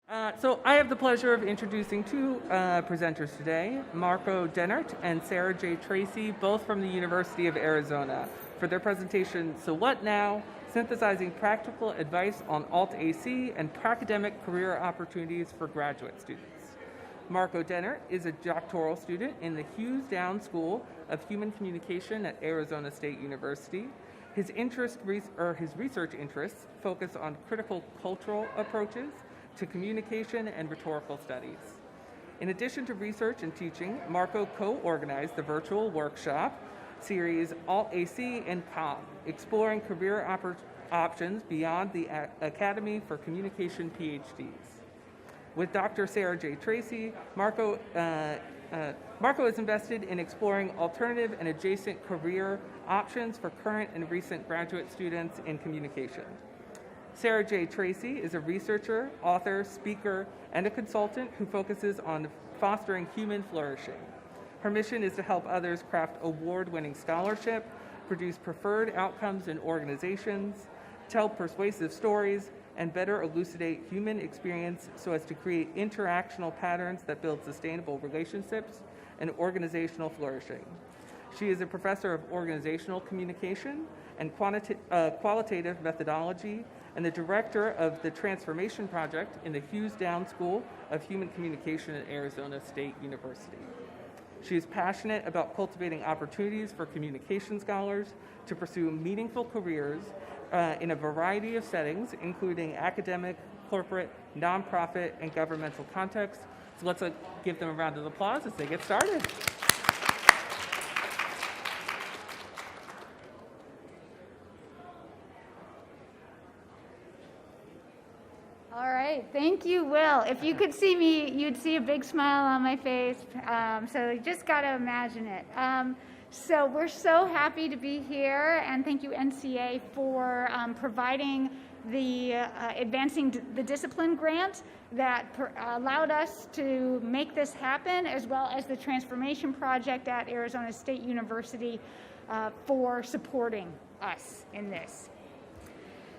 So I have the pleasure of introducing two presenters today, Marco Dennert and Sarah J. Tracy, both from the University of Arizona, for their presentation, So What Now? Synthesizing Practical Advice on Alt-AC and Pracademic Career Opportunities for Graduate Students. Marco Dennert is a doctoral student in the Hughes Down School of Human Communication at Arizona State University. His research interests focus on critical cultural approaches to communication and rhetorical studies. In addition to research and teaching, Marco co-organized the virtual workshop series Alt-AC and COM, exploring career options beyond the Academy for Communication PhDs. With Dr. Sarah J. Tracy, Marco is invested in exploring alternative and adjacent career options for current and recent graduate students in communication. Sarah J. Tracy is a researcher, author, speaker, and a consultant who focuses on fostering human flourishing. Her mission is to help others craft award-winning scholarship, produce preferred outcomes in organizations, tell persuasive stories, and better elucidate human experience so as to create interactional patterns that build sustainable relationships and organizational flourishing. She is a professor of organizational communication and qualitative methodology and the director of the Transformation Project in the Hughes Down School of Human Communication at Arizona State University. She is passionate about cultivating opportunities for communication scholars to pursue meaningful careers in a variety of settings, including academic, corporate, nonprofit, and governmental contexts. So let's give them a round of applause as they get started. All right, thank you, Will. If you could see me, you'd see a big smile on my face, so you just got to imagine it. So we're so happy to be here, and thank you, NCA, for providing the Advancing the Discipline grant that allowed us to make this happen, as well as the Transformation Project at Arizona State University for supporting us in this.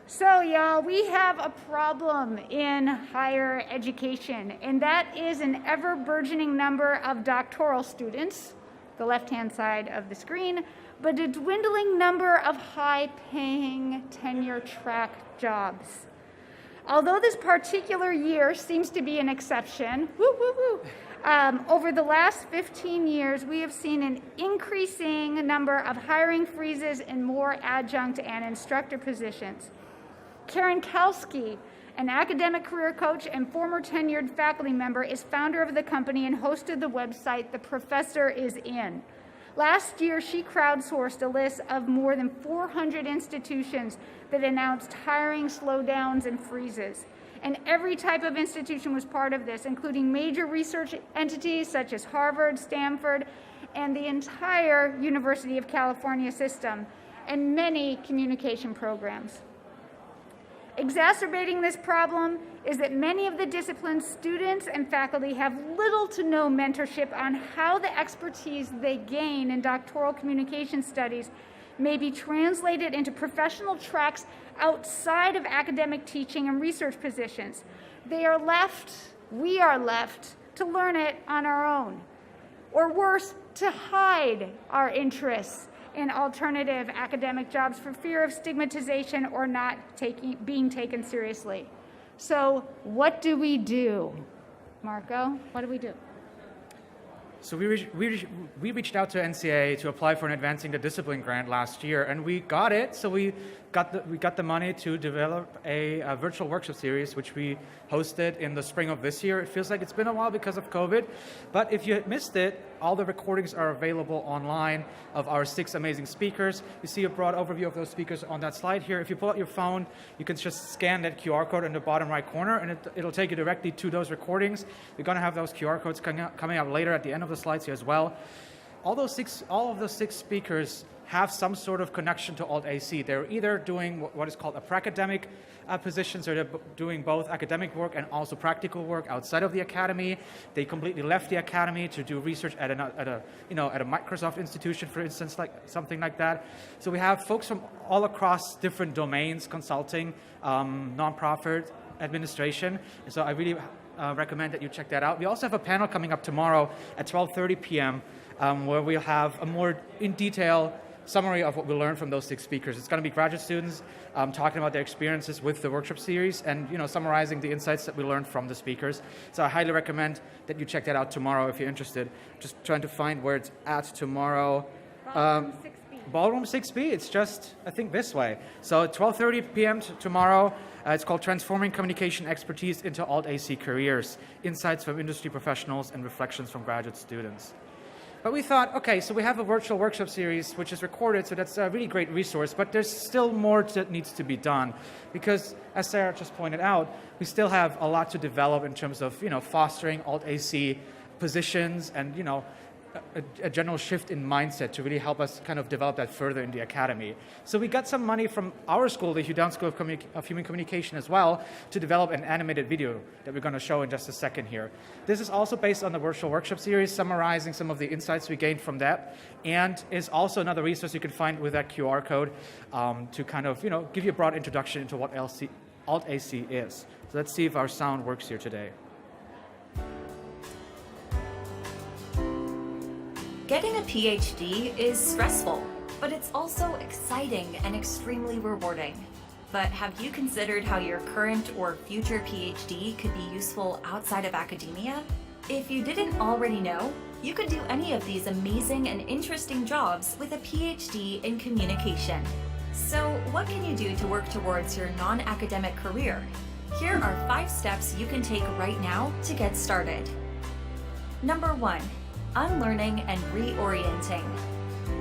So, y'all, we have a problem in higher education, and that is an ever-burgeoning number of doctoral students, the left-hand side of the screen, but a dwindling number of high-paying tenure-track jobs. Although this particular year seems to be an exception, over the last 15 years, we have seen an increasing number of hiring freezes in more adjunct and instructor positions. Karen Kalski, an academic career coach and former tenured faculty member, is founder of the company and hosted the website The Professor Is In. Last year, she crowdsourced a list of more than 400 institutions that announced hiring slowdowns and freezes. And every type of institution was part of this, including major research entities such as Harvard, Stanford, and the entire University of California system, and many communication programs. Exacerbating this problem is that many of the discipline's students and faculty have little to no mentorship on how the expertise they gain in doctoral communication studies may be translated into professional tracks outside of academic teaching and research positions. We are left to learn it on our own, or worse, to hide our interests in alternative academic jobs for fear of stigmatization or not being taken seriously. So what do we do? Marco, what do we do? So we reached out to NCA to apply for an Advancing the Discipline grant last year, and we got it. So we got the money to develop a virtual workshop series, which we hosted in the spring of this year. It feels like it's been a while because of COVID, but if you missed it, all the recordings are available online of our 6 amazing speakers. You see a broad overview of those speakers on that slide here. If you pull out your phone, you can just scan that QR code in the bottom right corner, and it'll take you directly to those recordings. We're going to have those QR codes coming up later at the end of the slides here as well. All of the 6 speakers have some sort of connection to Alt-AC. They're either doing what is called a Pracademic position, so they're doing both academic work and also practical work outside of the academy. They completely left the academy to do research at a Microsoft institution, for instance, like something like that. So we have folks from all across different domains: consulting, nonprofit, administration. So I really recommend that you check that out. We also have a panel coming up tomorrow at 12:30 p.m. Where we'll have a more in detail summary of what we learned from those 6 speakers. It's going to be graduate students talking about their experiences with the workshop series and summarizing the insights that we learned from the speakers. So I highly recommend that you check that out tomorrow if you're interested. Just trying to find where it's at tomorrow. Ballroom 6B. Ballroom 6B, it's just, I think, this way. So 12:30 p.m. tomorrow, it's called Transforming Communication Expertise into Alt-AC Careers, Insights from Industry Professionals and Reflections from Graduate Students. But we thought, okay, so we have a virtual workshop series which is recorded, so that's a really great resource, but there's still more that needs to be done because, as Sarah just pointed out, we still have a lot to develop in terms of, fostering Alt-AC positions and, a general shift in mindset to really help us kind of develop that further in the academy. So we got some money from our school, the Hugh School of Human Communication as well, to develop an animated video that we're going to show in just a second here. This is also based on the virtual workshop series, summarizing some of the insights we gained from that, and is also another resource you can find with that QR code to kind of, give you a broad introduction into what Alt-AC is. So let's see if our sound works here today. Getting a PhD is stressful, but it's also exciting and extremely rewarding. But have you considered how your current or future PhD could be useful outside of academia? If you didn't already know, you could do any of these amazing and interesting jobs with a PhD in communication. So what can you do to work towards your non-academic career? Here are 5 steps you can take right now to get started. Number 1. Unlearning and reorienting.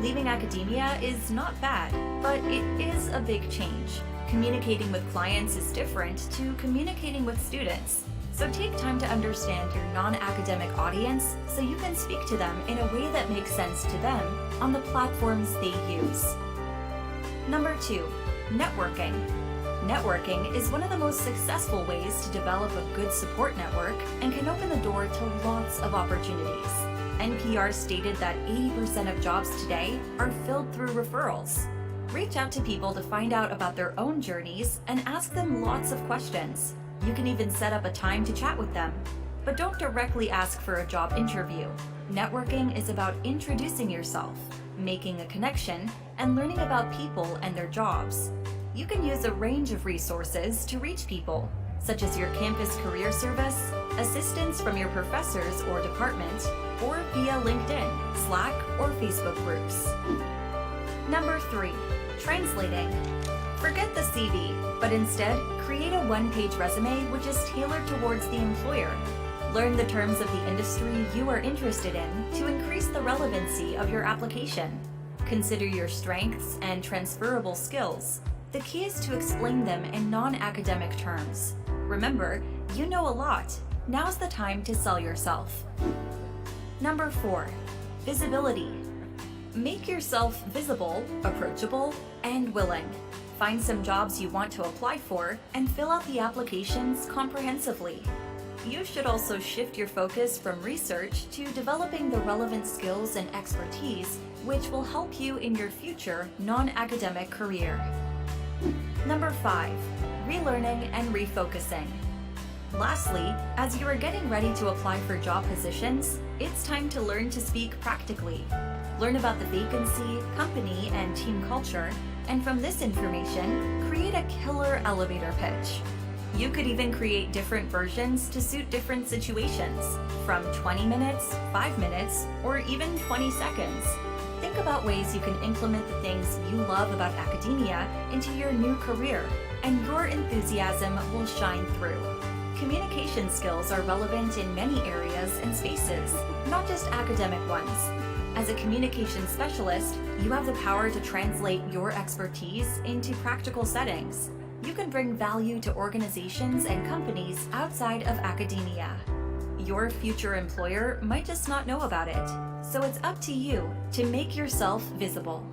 Leaving academia is not bad, but it is a big change. Communicating with clients is different to communicating with students. So take time to understand your non-academic audience so you can speak to them in a way that makes sense to them on the platforms they use. Number 2, networking. Networking is one of the most successful ways to develop a good support network and can open the door to lots of opportunities. NPR stated that 80% of jobs today are filled through referrals. Reach out to people to find out about their own journeys and ask them lots of questions. You can even set up a time to chat with them. But don't directly ask for a job interview. Networking is about introducing yourself, making a connection, and learning about people and their jobs. You can use a range of resources to reach people, such as your campus career service, assistance from your professors or department, or via LinkedIn, Slack, or Facebook groups. Number 3, translating. Forget the CV, but instead, create a one-page resume which is tailored towards the employer. Learn the terms of the industry you are interested in to increase the relevancy of your application. Consider your strengths and transferable skills. The key is to explain them in non-academic terms. Remember, you know a lot. Now's the time to sell yourself. Number 4, visibility. Make yourself visible, approachable, and willing. Find some jobs you want to apply for and fill out the applications comprehensively. You should also shift your focus from research to developing the relevant skills and expertise which will help you in your future non-academic career. Number 5, relearning and refocusing. Lastly, as you are getting ready to apply for job positions, it's time to learn to speak practically. Learn about the vacancy, company, and team culture, and from this information, create a killer elevator pitch. You could even create different versions to suit different situations, from 20 minutes, 5 minutes, or even 20 seconds. Think about ways you can implement the things you love about academia into your new career, and your enthusiasm will shine through. Communication skills are relevant in many areas and spaces, not just academic ones. As a communication specialist, you have the power to translate your expertise into practical settings. You can bring value to organizations and companies outside of academia. Your future employer might just not know about it, so it's up to you to make yourself visible.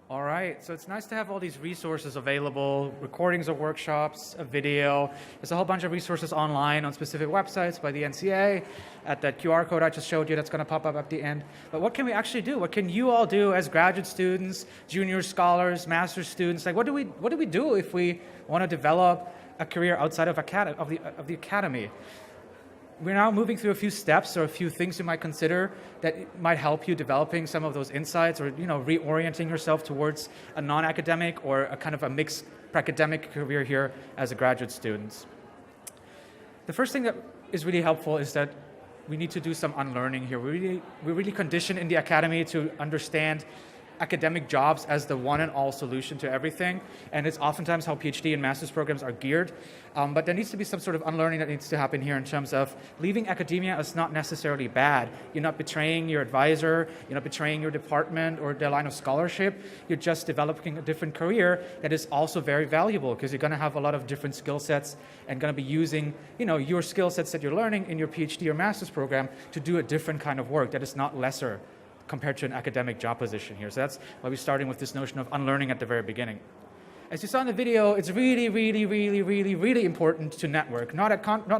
All right, So it's nice to have all these resources available, recordings of workshops, a video. There's a whole bunch of resources online on specific websites by the NCA at that QR code I just showed you that's going to pop up at the end. But what can we actually do? What can you all do as graduate students, junior scholars, master's students? Like, what do we do if we want to develop a career outside of the academy? We're now moving through a few steps or a few things you might consider that might help you developing some of those insights, or reorienting yourself towards a non-academic or a kind of a mixed Pracademic career here as a graduate student. The first thing that is really helpful is that we need to do some unlearning here. We're really conditioned in the academy to understand academic jobs as the one and all solution to everything, and it's oftentimes how PhD and master's programs are geared. But there needs to be some sort of unlearning that needs to happen here in terms of leaving academia is not necessarily bad. You're not betraying your advisor, you're not betraying your department or their line of scholarship. You're just developing a different career that is also very valuable, because you're going to have a lot of different skill sets and going to be using your skill sets that you're learning in your PhD or master's program to do a different kind of work that is not lesser compared to an academic job position here. So that's why we're starting with this notion of unlearning at the very beginning. As you saw in the video, it's really, really, really, really, really important to network, not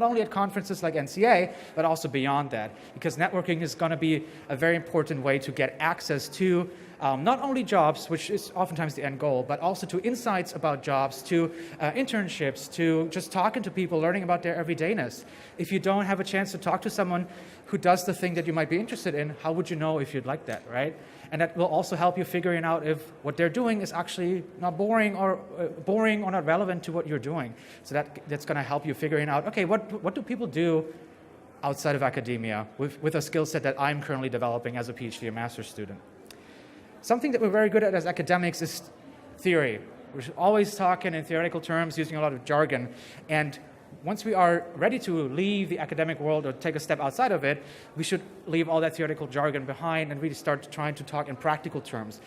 only at conferences like NCA, but also beyond that, because networking is going to be a very important way to get access to not only jobs, which is oftentimes the end goal, but also to insights about jobs, to internships, to just talking to people, learning about their everydayness. If you don't have a chance to talk to someone who does the thing that you might be interested in, how would you know if you'd like that, right? And that will also help you figuring out if what they're doing is actually not boring or not relevant to what you're doing. So that's going to help you figuring out, okay, what do people do outside of academia with a skill set that I'm currently developing as a PhD or master's student? Something that we're very good at as academics is theory. We're always talking in theoretical terms, using a lot of jargon. And once we are ready to leave the academic world or take a step outside of it, we should leave all that theoretical jargon behind and really start trying to talk in practical terms.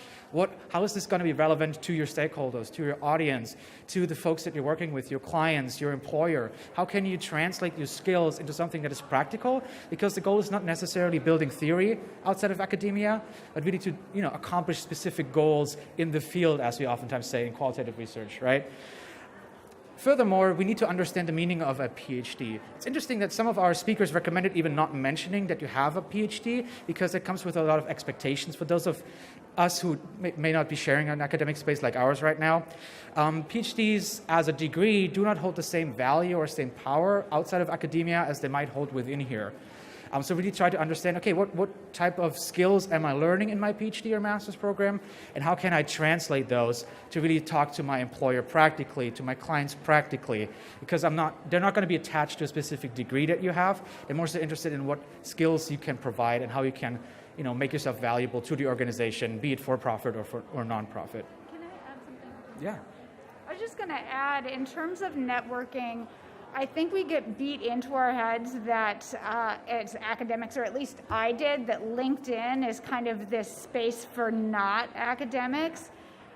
How is this going to be relevant to your stakeholders, to your audience, to the folks that you're working with, your clients, your employer? How can you translate your skills into something that is practical? Because the goal is not necessarily building theory outside of academia, but really to accomplish specific goals in the field, as we oftentimes say in qualitative research, right? Furthermore, we need to understand the meaning of a PhD. It's interesting that some of our speakers recommended even not mentioning that you have a PhD, because it comes with a lot of expectations for those of us who may not be sharing an academic space like ours right now. PhDs as a degree do not hold the same value or same power outside of academia as they might hold within here. So really try to understand, okay, what type of skills am I learning in my PhD or master's program, and how can I translate those to really talk to my employer practically, to my clients practically, because they're not going to be attached to a specific degree that you have. They're more so interested in what skills you can provide and how you can, make yourself valuable to the organization, be it for-profit or non-profit. Can I add something? Yeah. I was just going to add, in terms of networking, I think we get beat into our heads that as academics, or at least I did, that LinkedIn is kind of this space for not academics.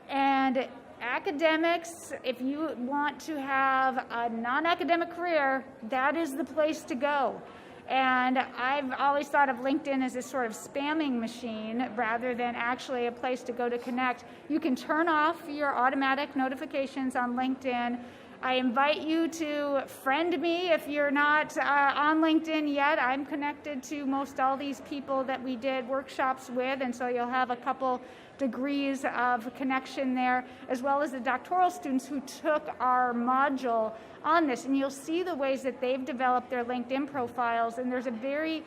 And academics, if you want to have a non-academic career, that is the place to go. And I've always thought of LinkedIn as this sort of spamming machine rather than actually a place to go to connect. You can turn off your automatic notifications on LinkedIn. I invite you to friend me if you're not on LinkedIn yet. I'm connected to most all these people that we did workshops with, and so you'll have a couple degrees of connection there, as well as the doctoral students who took our module on this. And you'll see the ways that they've developed their LinkedIn profiles, and there's a very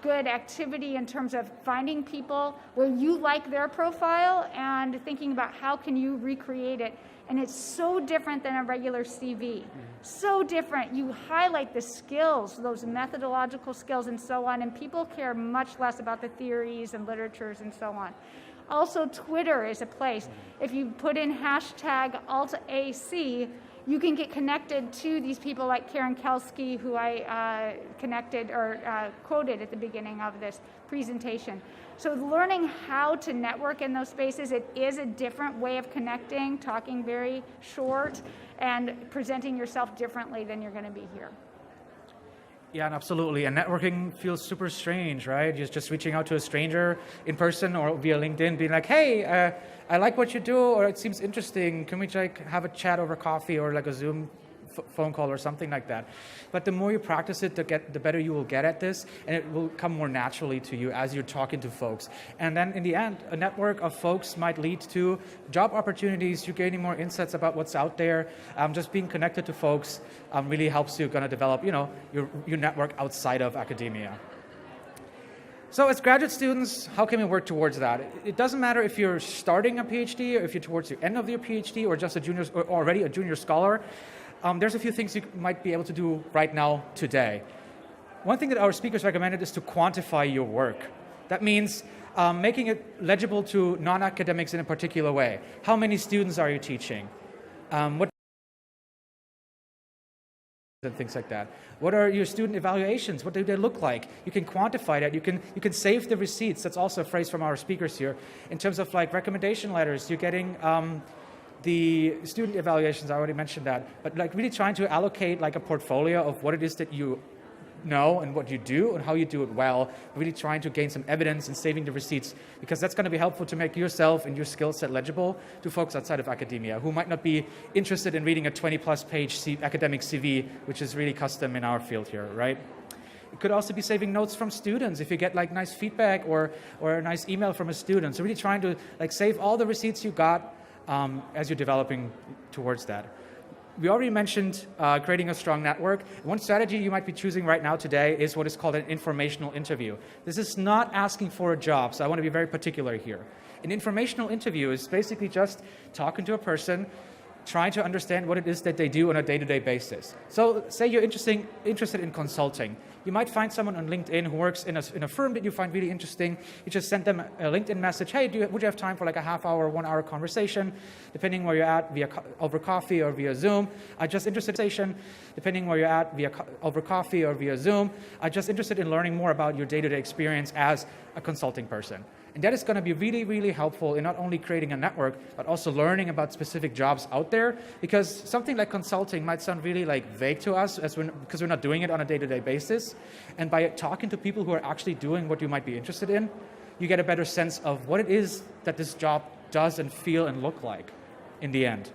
good activity in terms of finding people where you like their profile and thinking about how can you recreate it. And it's so different than a regular CV. So different. You highlight the skills, those methodological skills and so on, and people care much less about the theories and literatures and so on. Also, Twitter is a place. If you put in hashtag #AltAC, you can get connected to these people like Karen Kelsky, who I quoted at the beginning of this presentation. So learning how to network in those spaces, it is a different way of connecting, talking very short, and presenting yourself differently than you're going to be here. Yeah, and absolutely. And networking feels super strange, right? You're just reaching out to a stranger in person or via LinkedIn, being like, hey, I like what you do, or it seems interesting. Can we like have a chat over coffee or like a Zoom phone call or something like that? But the more you practice it, the better you will get at this, and it will come more naturally to you as you're talking to folks. And then in the end, a network of folks might lead to job opportunities, you gaining more insights about what's out there. Just being connected to folks really helps you kind of develop, your network outside of academia. So as graduate students, how can we work towards that? It doesn't matter if you're starting a PhD or if you're towards the end of your PhD or just a junior or already a junior scholar. There's a few things you might be able to do right now, today. One thing that our speakers recommended is to quantify your work. That means making it legible to non-academics in a particular way. How many students are you teaching? What and things like that. What are your student evaluations? What do they look like? You can quantify that. You can save the receipts. That's also a phrase from our speakers here. In terms of like recommendation letters, you're getting the student evaluations, I already mentioned that, but like really trying to allocate like a portfolio of what it is that you know and what you do and how you do it well, really trying to gain some evidence and saving the receipts, because that's going to be helpful to make yourself and your skill set legible to folks outside of academia who might not be interested in reading a 20-plus page academic CV, which is really custom in our field here, right? It could also be saving notes from students if you get like nice feedback or a nice email from a student. So really trying to like save all the receipts you got as you're developing towards that. We already mentioned creating a strong network. One strategy you might be choosing right now today is what is called an informational interview. This is not asking for a job, so I want to be very particular here. An informational interview is basically just talking to a person, trying to understand what it is that they do on a day-to-day basis. So say you're interested in consulting. You might find someone on LinkedIn who works in a firm that you find really interesting. You just send them a LinkedIn message, hey, would you have time for like a half-hour, 1-hour conversation, depending where you're at, over coffee or via Zoom. I'm just interested over coffee or via Zoom. I'm just interested in learning more about your day-to-day experience as a consulting person. And that is going to be really, really helpful in not only creating a network, but also learning about specific jobs out there. Because something like consulting might sound really like vague to us because we're not doing it on a day-to-day basis. And by talking to people who are actually doing what you might be interested in, you get a better sense of what it is that this job does and feel and look like in the end.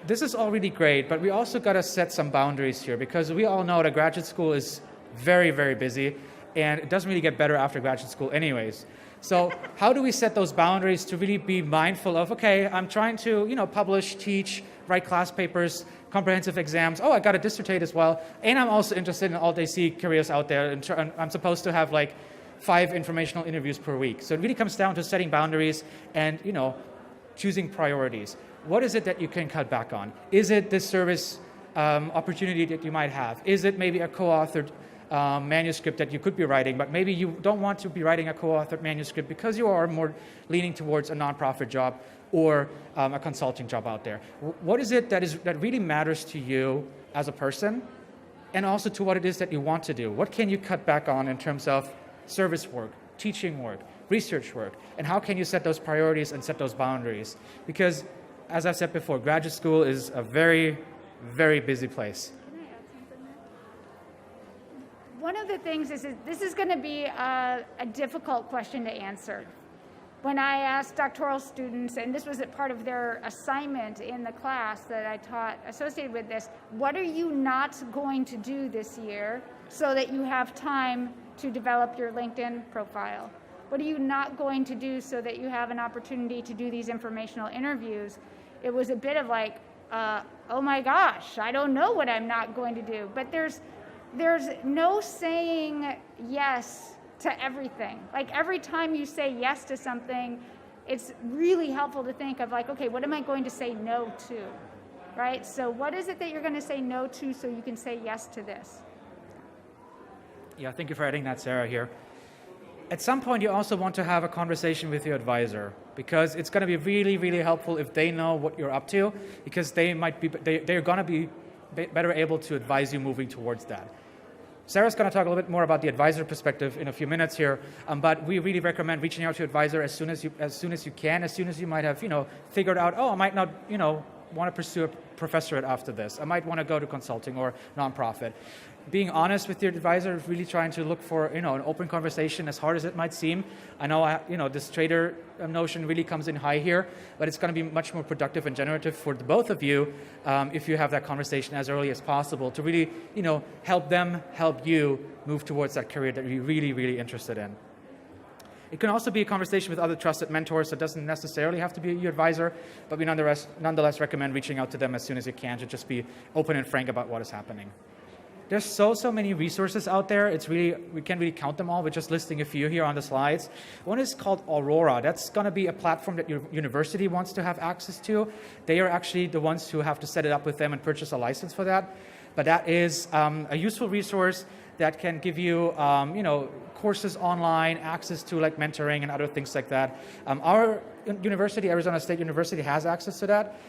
This is all really great, but we also got to set some boundaries here, because we all know that graduate school is very, very busy. And it doesn't really get better after graduate school anyways. So how do we set those boundaries to really be mindful of, okay, I'm trying to, publish, teach, write class papers, comprehensive exams. Oh, I got to dissertate as well. And I'm also interested in all they see careers out there. And I'm supposed to have like 5 informational interviews per week. So it really comes down to setting boundaries and, choosing priorities. What is it that you can cut back on? Is it this service opportunity that you might have? Is it maybe a co-authored manuscript that you could be writing, but maybe you don't want to be writing a co-authored manuscript because you are more leaning towards a nonprofit job or a consulting job out there? What is it that really matters to you as a person, and also to what it is that you want to do? What can you cut back on in terms of service work, teaching work, research work, and how can you set those priorities and set those boundaries? Because, as I've said before, graduate school is a very, very busy place. One of the things is this is going to be a difficult question to answer. When I asked doctoral students, and this was a part of their assignment in the class that I taught associated with this, what are you not going to do this year so that you have time to develop your LinkedIn profile? What are you not going to do so that you have an opportunity to do these informational interviews? It was a bit of like, oh my gosh, I don't know what I'm not going to do. But there's no saying yes to everything. Like every time you say yes to something, it's really helpful to think of like, okay, what am I going to say no to, right? So what is it that you're going to say no to so you can say yes to this? Yeah, thank you for adding that, Sarah, here. At some point, you also want to have a conversation with your advisor, because it's going to be really, really helpful if they know what you're up to, because they're going to be better able to advise you moving towards that. Sarah's going to talk a little bit more about the advisor perspective in a few minutes here, but we really recommend reaching out to your advisor as soon as you can, as soon as you might have, figured out, oh, I might not, want to pursue a professorate after this. I might want to go to consulting or nonprofit. Being honest with your advisor, really trying to look for, an open conversation, as hard as it might seem. I know, this trader notion really comes in high here, but it's going to be much more productive and generative for the both of you if you have that conversation as early as possible to really, help them, help you move towards that career that you're really, really interested in. It can also be a conversation with other trusted mentors, so it doesn't necessarily have to be your advisor, but we nonetheless recommend reaching out to them as soon as you can to just be open and frank about what is happening. There's so many resources out there. We can't really count them all. We're just listing a few here on the slides. One is called Aurora. That's going to be a platform that your university wants to have access to. They are actually the ones who have to set it up with them and purchase a license for that. But that is a useful resource that can give you, courses online, access to like mentoring and other things like that. Our university, Arizona State University, has access to that.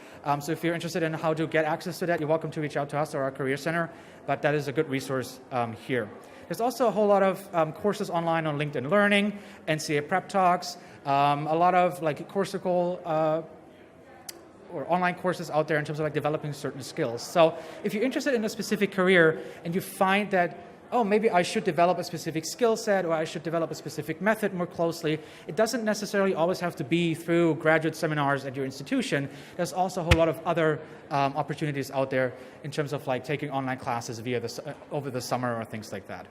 So if you're interested in how to get access to that, you're welcome to reach out to us or our Career Center, but that is a good resource here. There's also a whole lot of courses online on LinkedIn Learning, NCA Prep Talks, a lot of like courseical or online courses out there in terms of like developing certain skills. So if you're interested in a specific career and you find that, oh, maybe I should develop a specific skill set or I should develop a specific method more closely, it doesn't necessarily always have to be through graduate seminars at your institution. There's also a whole lot of other opportunities out there in terms of like taking online classes over the summer or things like that.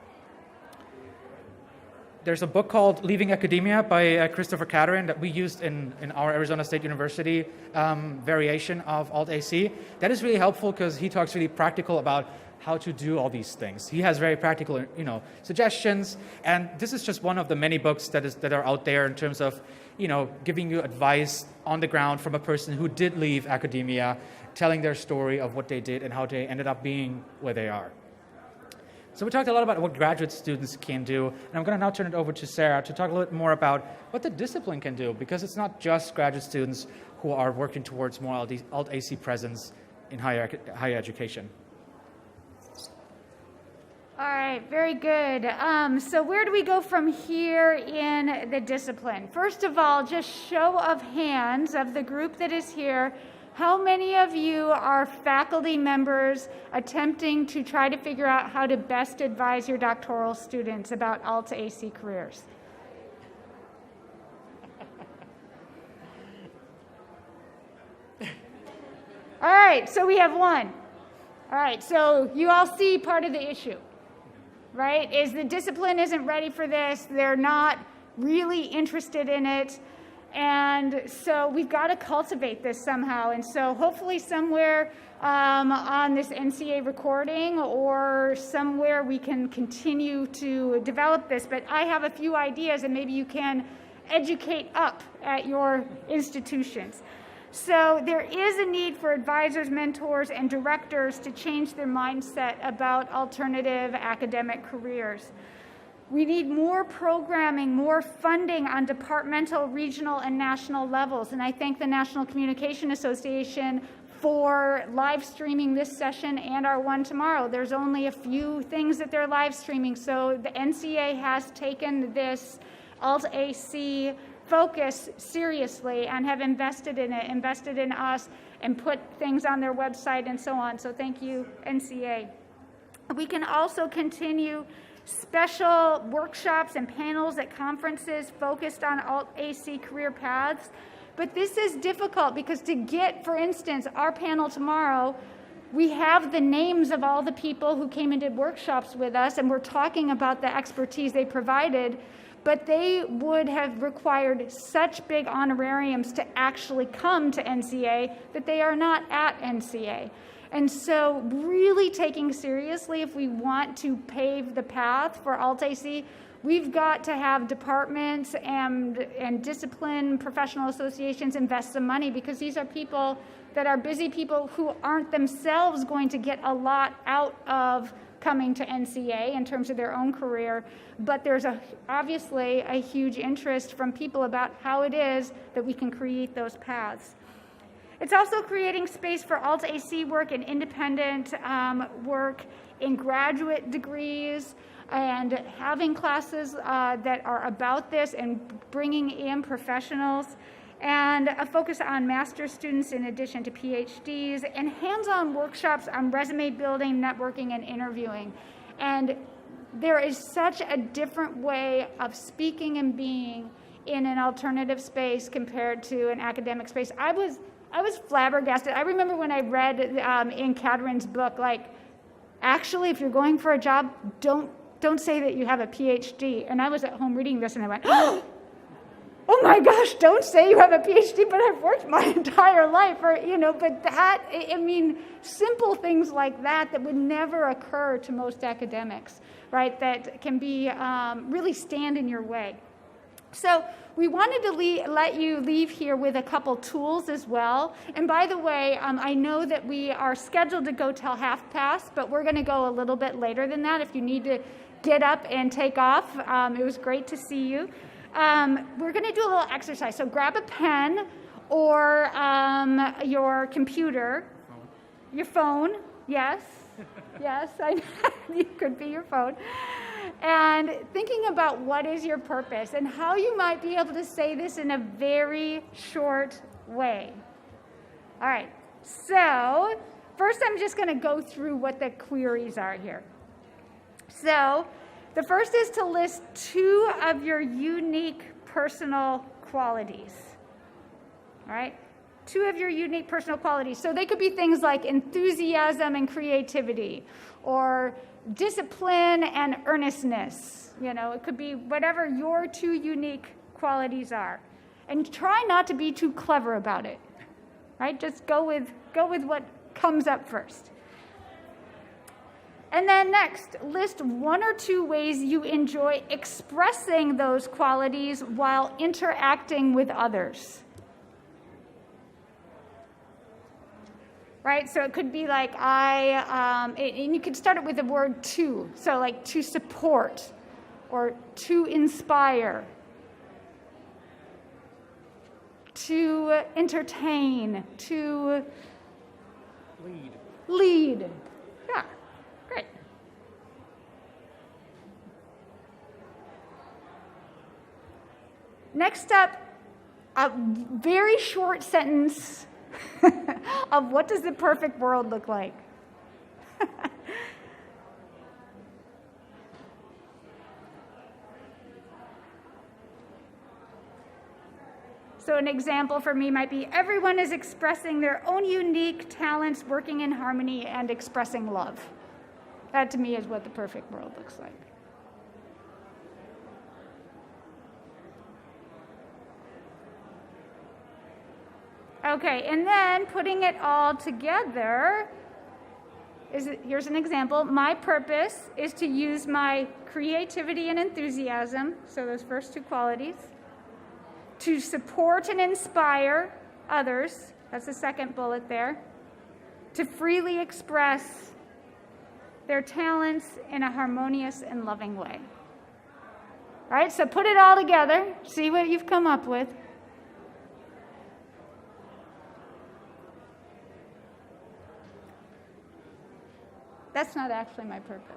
There's a book called Leaving Academia by Christopher Catterin that we used in our Arizona State University variation of Alt-AC. That is really helpful because he talks really practical about how to do all these things. He has very practical, suggestions, and this is just one of the many books that are out there in terms of, giving you advice on the ground from a person who did leave academia, telling their story of what they did and how they ended up being where they are. So we talked a lot about what graduate students can do, and I'm going to now turn it over to Sarah to talk a little bit more about what the discipline can do, because it's not just graduate students who are working towards more Alt-AC presence in higher education. All right, very good. So where do we go from here in the discipline? First of all, just show of hands of the group that is here. How many of you are faculty members attempting to try to figure out how to best advise your doctoral students about Alt-AC careers? All right, so we have one. All right, so you all see part of the issue, right? Is the discipline isn't ready for this. They're not really interested in it. And so we've got to cultivate this somehow. And so hopefully somewhere on this NCA recording or somewhere we can continue to develop this. But I have a few ideas, and maybe you can educate up at your institutions. So there is a need for advisors, mentors, and directors to change their mindset about alternative academic careers. We need more programming, more funding on departmental, regional, and national levels. And I thank the National Communication Association for live streaming this session and our one tomorrow. There's only a few things that they're live streaming. So the NCA has taken this Alt-AC focus seriously and have invested in it, invested in us, and put things on their website and so on. So thank you, NCA. We can also continue special workshops and panels at conferences focused on Alt-AC career paths. But this is difficult because to get, for instance, our panel tomorrow, we have the names of all the people who came and did workshops with us, and we're talking about the expertise they provided, but they would have required such big honorariums to actually come to NCA that they are not at NCA. And so really taking seriously, if we want to pave the path for Alt-AC, we've got to have departments and discipline professional associations invest some money, because these are people that are busy people who aren't themselves going to get a lot out of coming to NCA in terms of their own career. But there's obviously a huge interest from people about how it is that we can create those paths. It's also creating space for Alt-AC work and independent work in graduate degrees, and having classes that are about this and bringing in professionals. and a focus on master's students in addition to PhDs, and hands-on workshops on resume building, networking, and interviewing. And there is such a different way of speaking and being in an alternative space compared to an academic space. I was flabbergasted. I remember when I read in Catherine's book, like, actually, if you're going for a job, don't say that you have a PhD. And I was at home reading this, and I went, oh my gosh, don't say you have a PhD, but I've worked my entire life. Or, but that, I mean, simple things like that would never occur to most academics, right, that can be really stand in your way. So we wanted to let you leave here with a couple tools as well. And by the way, I know that we are scheduled to go till past, but we're going to go a little bit later than that if you need to get up and take off. It was great to see you. We're going to do a little exercise. So grab a pen or your computer, your phone. Yes, yes, it could be your phone. And thinking about what is your purpose and how you might be able to say this in a very short way. All right, so first I'm just going to go through what the queries are here. So the first is to list 2 of your unique personal qualities. All right, 2 of your unique personal qualities. So they could be things like enthusiasm and creativity, or discipline and earnestness. It could be whatever your 2 unique qualities are. And try not to be too clever about it, right? Just go with what comes up first. And then next, list 1 or 2 ways you enjoy expressing those qualities while interacting with others. Right, so it could be like and you could start it with the word to. So like to support, or to inspire, to entertain, to lead. Yeah, great. Next up, a very short sentence of what does the perfect world look like? So an example for me might be, everyone is expressing their own unique talents, working in harmony and expressing love. That to me is what the perfect world looks like. Okay, and then putting it all together, here's an example. My purpose is to use my creativity and enthusiasm, so those first 2 qualities, to support and inspire others, that's the second bullet there, to freely express their talents in a harmonious and loving way. All right, so put it all together, see what you've come up with. That's not actually my purpose.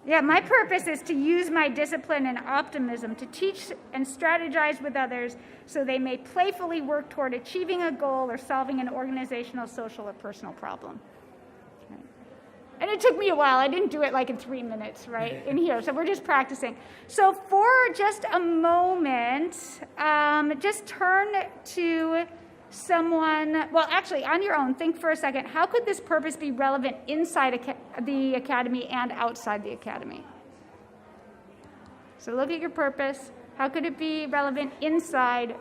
Yeah, my purpose is to use my discipline and optimism to teach and strategize with others so they may playfully work toward achieving a goal or solving an organizational, social, or personal problem. Right. And it took me a while. I didn't do it like in 3 minutes, right, in here. So we're just practicing. So for just a moment, just turn to someone, well, actually, on your own, think for a second, how could this purpose be relevant inside the academy and outside the academy? So look at your purpose. How could it be relevant inside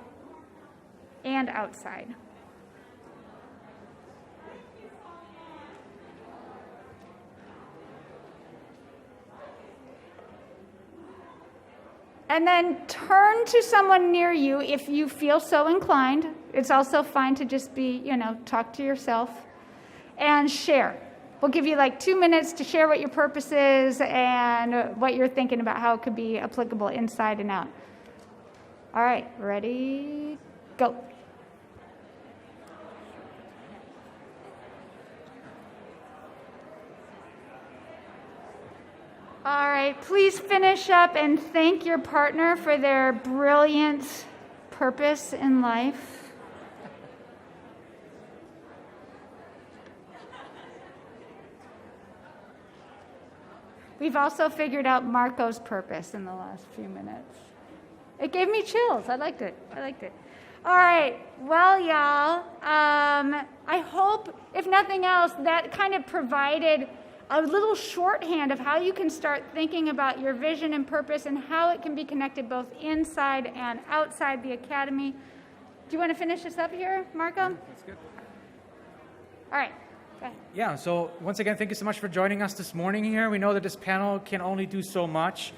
and outside? And then turn to someone near you if you feel so inclined. It's also fine to just be, talk to yourself and share. We'll give you like 2 minutes to share what your purpose is and what you're thinking about how it could be applicable inside and out. All right, ready, go. All right, please finish up and thank your partner for their brilliant purpose in life. We've also figured out Marco's purpose in the last few minutes. It gave me chills. I liked it. I liked it. All right. Well, y'all, I hope, if nothing else, that kind of provided a little shorthand of how you can start thinking about your vision and purpose and how it can be connected both inside and outside the academy. Do you want to finish this up here, Marco? That's good. All right. Go ahead. Yeah, so once again, thank you so much for joining us this morning here. We know that this panel can only do so much.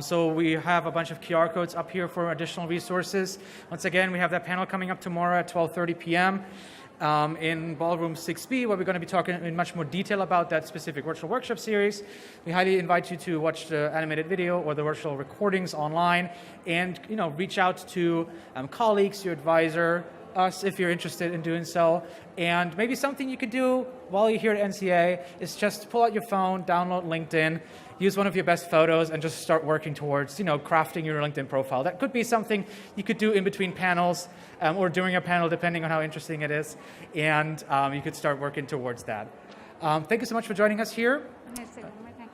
So we have a bunch of QR codes up here for additional resources. Once again, we have that panel coming up tomorrow at 12:30 p.m. In Ballroom 6B, where we're going to be talking in much more detail about that specific virtual workshop series. We highly invite you to watch the animated video or the virtual recordings online, and reach out to colleagues, your advisor, us if you're interested in doing so. And maybe something you could do while you're here at NCA is just pull out your phone, download LinkedIn, use one of your best photos, and just start working towards crafting your LinkedIn profile. That could be something you could do in between panels or during a panel, depending on how interesting it is. And you could start working towards that. Thank you so much for joining us here. I'm going to say one more thing.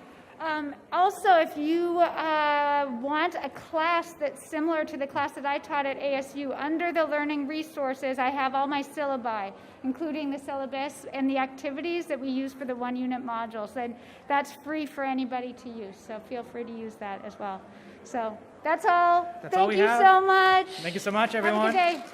Also, if you want a class that's similar to the class that I taught at ASU, under the learning resources, I have all my syllabi, including the syllabus and the activities that we use for the 1-unit modules. And that's free for anybody to use, so feel free to use that as well. So that's all. That's all we Thank you have. so much. Thank you so much, everyone. Have a good day.